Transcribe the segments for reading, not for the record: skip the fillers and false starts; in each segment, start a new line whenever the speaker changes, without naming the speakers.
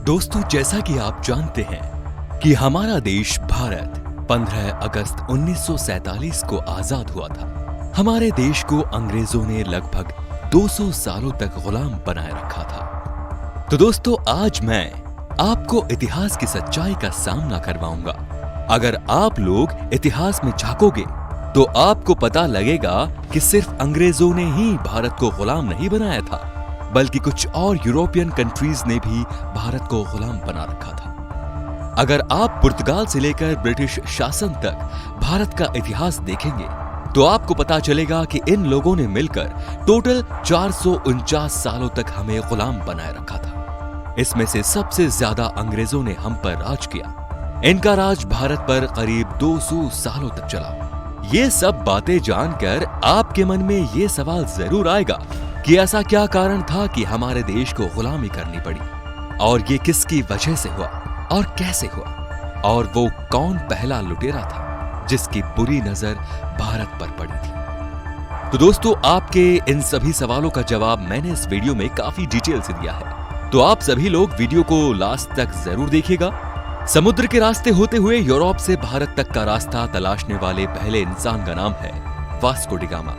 दोस्तों, जैसा कि आप जानते हैं कि हमारा देश भारत 15 अगस्त 1947 को आजाद हुआ था। हमारे देश को अंग्रेजों ने लगभग 200 सालों तक गुलाम बनाए रखा था। तो दोस्तों, आज मैं आपको इतिहास की सच्चाई का सामना करवाऊंगा। अगर आप लोग इतिहास में झांकोगे तो आपको पता लगेगा कि सिर्फ अंग्रेजों ने ही भारत को गुलाम नहीं बनाया था, बल्कि कुछ और यूरोपियन कंट्रीज ने भी भारत को गुलाम बना रखा था। अगर आप पुर्तगाल से लेकर ब्रिटिश शासन तक भारत का इतिहास देखेंगे तो आपको पता चलेगा कि इन लोगों ने मिलकर टोटल 449 सालों तक हमें गुलाम बनाए रखा था। इसमें से सबसे ज्यादा अंग्रेजों ने हम पर राज किया। इनका राज भारत पर करीब 200 सालों तक चला। ये सब बातें जानकर आपके मन में ये सवाल जरूर आएगा कि ऐसा क्या कारण था कि हमारे देश को गुलामी करनी पड़ी, और ये किसकी वजह से हुआ और कैसे हुआ, और वो कौन पहला लुटेरा था जिसकी बुरी नजर भारत पर पड़ी थी। तो दोस्तों, आपके इन सभी सवालों का जवाब मैंने इस वीडियो में काफी डिटेल से दिया है, तो आप सभी लोग वीडियो को लास्ट तक जरूर देखिएगा। समुद्र के रास्ते होते हुए यूरोप से भारत तक का रास्ता तलाशने वाले पहले इंसान का नाम है वास्को डी गामा।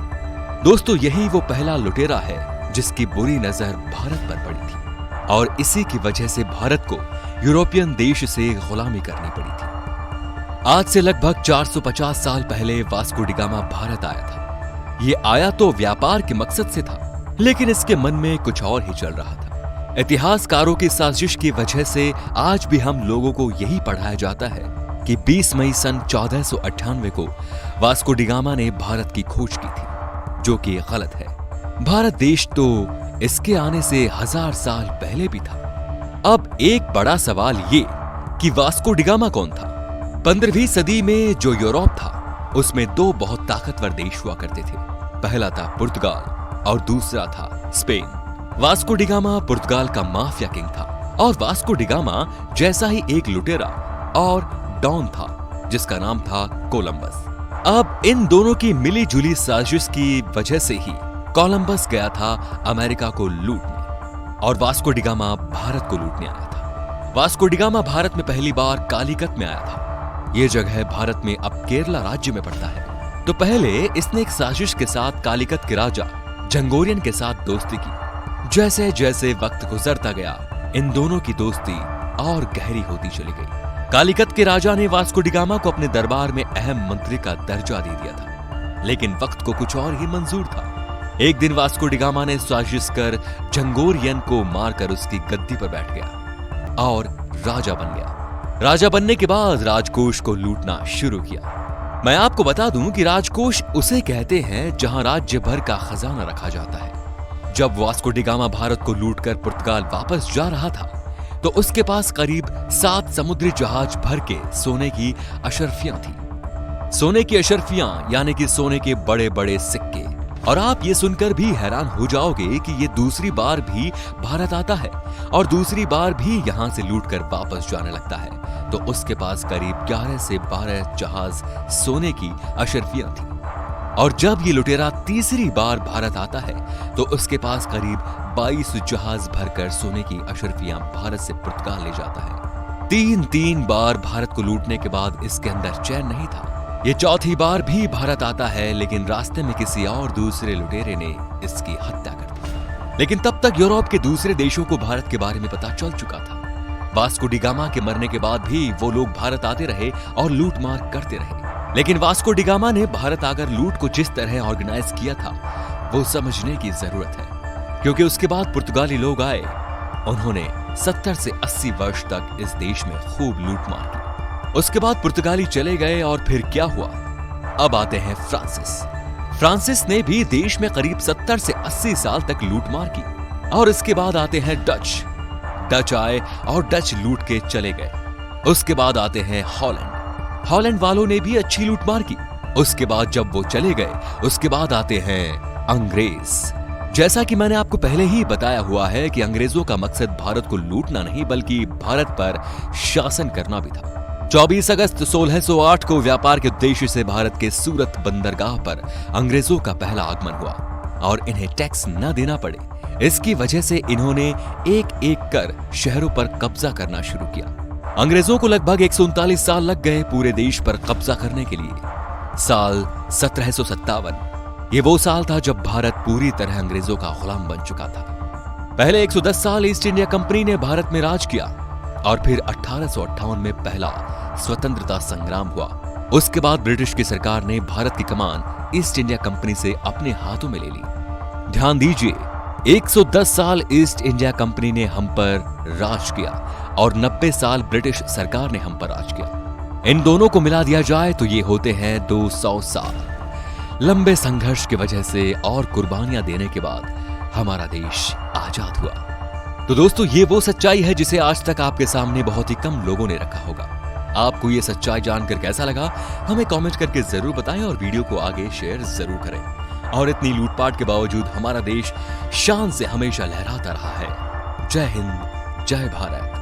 दोस्तों, यही वो पहला लुटेरा है जिसकी बुरी नजर भारत पर पड़ी थी, और इसी की वजह से भारत को यूरोपियन देश से गुलामी करनी पड़ी थी। आज से लगभग 450 साल पहले वास्को डी गामा भारत आया था। ये आया तो व्यापार के मकसद से था, लेकिन इसके मन में कुछ और ही चल रहा था। इतिहासकारों की साजिश की वजह से आज भी हम लोगों को यही पढ़ाया जाता है कि 20 मई सन 1498 को वास्को डी गामा ने भारत की खोज की थी, जो कि गलत है। भारत देश तो इसके आने से 1000 साल पहले भी था। अब एक बड़ा सवाल ये कि वास्को डी गामा कौन था? 15वीं सदी में जो यूरोप था उसमें दो बहुत ताकतवर देश हुआ करते थे। पहला था पुर्तगाल और दूसरा था स्पेन। वास्को डी गामा पुर्तगाल का माफिया किंग था, और वास्को डी गामा जैसा ही एक लुटेरा और डॉन था जिसका नाम था कोलंबस। अब इन दोनों की मिली जुली साजिश की वजह से ही कोलंबस गया था अमेरिका को लूटने, और वास्को डी गामा भारत को लूटने आया था। वास्को डी गामा भारत में पहली बार कालीकट में आया था। यह जगह भारत में अब केरला राज्य में पड़ता है। तो पहले इसने एक साजिश के साथ कालीकट के राजा झंगोरियन के साथ दोस्ती की। जैसे जैसे वक्त गुजरता गया, इन दोनों की दोस्ती और गहरी होती चली गई। कालीकट के राजा ने वास्को डी गामा को अपने दरबार में अहम मंत्री का दर्जा दे दिया था, लेकिन वक्त को कुछ और ही मंजूर था। एक दिन वास्को डी गामा ने साजिश कर झंगोरियन को मारकर उसकी गद्दी पर बैठ गया और राजा बन गया। राजा बनने के बाद राजकोष को लूटना शुरू किया। मैं आपको बता दूं कि राजकोष उसे कहते हैं जहां राज्य भर का खजाना रखा जाता है। जब वास्को डी गामा भारत को लूटकर पुर्तगाल वापस जा रहा था तो उसके पास करीब 7 समुद्री जहाज भर के सोने की अशर्फियां थी। सोने की अशर्फियां यानी कि सोने के बड़े बड़े सिक्के। और आप ये सुनकर भी हैरान हो जाओगे कि ये दूसरी बार भी भारत आता है और दूसरी बार भी यहां से लूटकर वापस जाने लगता है। तो उसके पास करीब 11 से 12 जहाज सोने की अशर्फियां थी। और जब ये लुटेरा तीसरी बार भारत आता है तो उसके पास करीब 22 जहाज भरकर सोने की अशर्फियां भारत से पुर्तगाल ले जाता है। 3 बार भारत को लूटने के बाद इसके अंदर चैन नहीं था। ये चौथी बार भी भारत आता है, लेकिन रास्ते में किसी और दूसरे लुटेरे ने इसकी हत्या कर दी। लेकिन तब तक यूरोप के दूसरे देशों को भारत के बारे में पता चल चुका था। वास्को डी गामा के मरने के बाद भी वो लोग भारत आते रहे और लूटमार करते रहे। लेकिन वास्को डी गामा ने भारत आकर लूट को जिस तरह ऑर्गेनाइज किया था वो समझने की जरूरत है, क्योंकि उसके बाद पुर्तगाली लोग आए। उन्होंने 70 से 80 वर्ष तक इस देश में खूब लूटमार की। उसके बाद पुर्तगाली चले गए और फिर क्या हुआ? अब आते हैं फ्रांसिस। फ्रांसिस ने भी देश में करीब 70 से 80 साल तक लूटमार की। और इसके बाद आते हैं डच आए और डच लूट के चले गए। उसके बाद आते हैं हॉलैंड वालों ने भी अच्छी लूटमार की। उसके बाद जब वो चले गए उसके बाद आते हैं अंग्रेज। जैसा कि मैंने आपको पहले ही बताया हुआ है कि अंग्रेजों का मकसद भारत को लूटना नहीं बल्कि भारत पर शासन करना भी था। 24 अगस्त 1608 को व्यापार के उद्देश्य से भारत के सूरत बंदरगाह पर अंग्रेजों का पहला आगमन हुआ और इन्हें टैक्स न देना पड़े इसकी वजह से इन्होंने एक एक कर शहरों पर कब्जा करना शुरू किया। अंग्रेजों को लगभग 139 साल लग गए पूरे देश पर कब्जा करने के लिए। साल 1757 ये वो साल था जब भारत पूरी तरह अंग्रेजों का गुलाम बन चुका था। पहले 110 साल ईस्ट इंडिया कंपनी ने भारत में राज किया और फिर 1858 में पहला स्वतंत्रता संग्राम हुआ। उसके बाद ब्रिटिश की सरकार ने भारत की कमान ईस्ट इंडिया कंपनी से अपने हाथों में ले ली। ध्यान दीजिए, 110 साल ईस्ट इंडिया कंपनी ने हम पर राज किया और 90 साल ब्रिटिश सरकार ने हम पर राज किया। इन दोनों को मिला दिया जाए तो ये होते हैं 200 साल। लंबे संघर्ष की वजह से और कुर्बानियां देने के बाद हमारा देश आजाद हुआ। तो दोस्तों, ये वो सच्चाई है जिसे आज तक आपके सामने बहुत ही कम लोगों ने रखा होगा। आपको ये सच्चाई जानकर कैसा लगा हमें कमेंट करके जरूर बताएं और वीडियो को आगे शेयर जरूर करें। और इतनी लूटपाट के बावजूद हमारा देश शान से हमेशा लहराता रहा है। जय हिंद, जय भारत।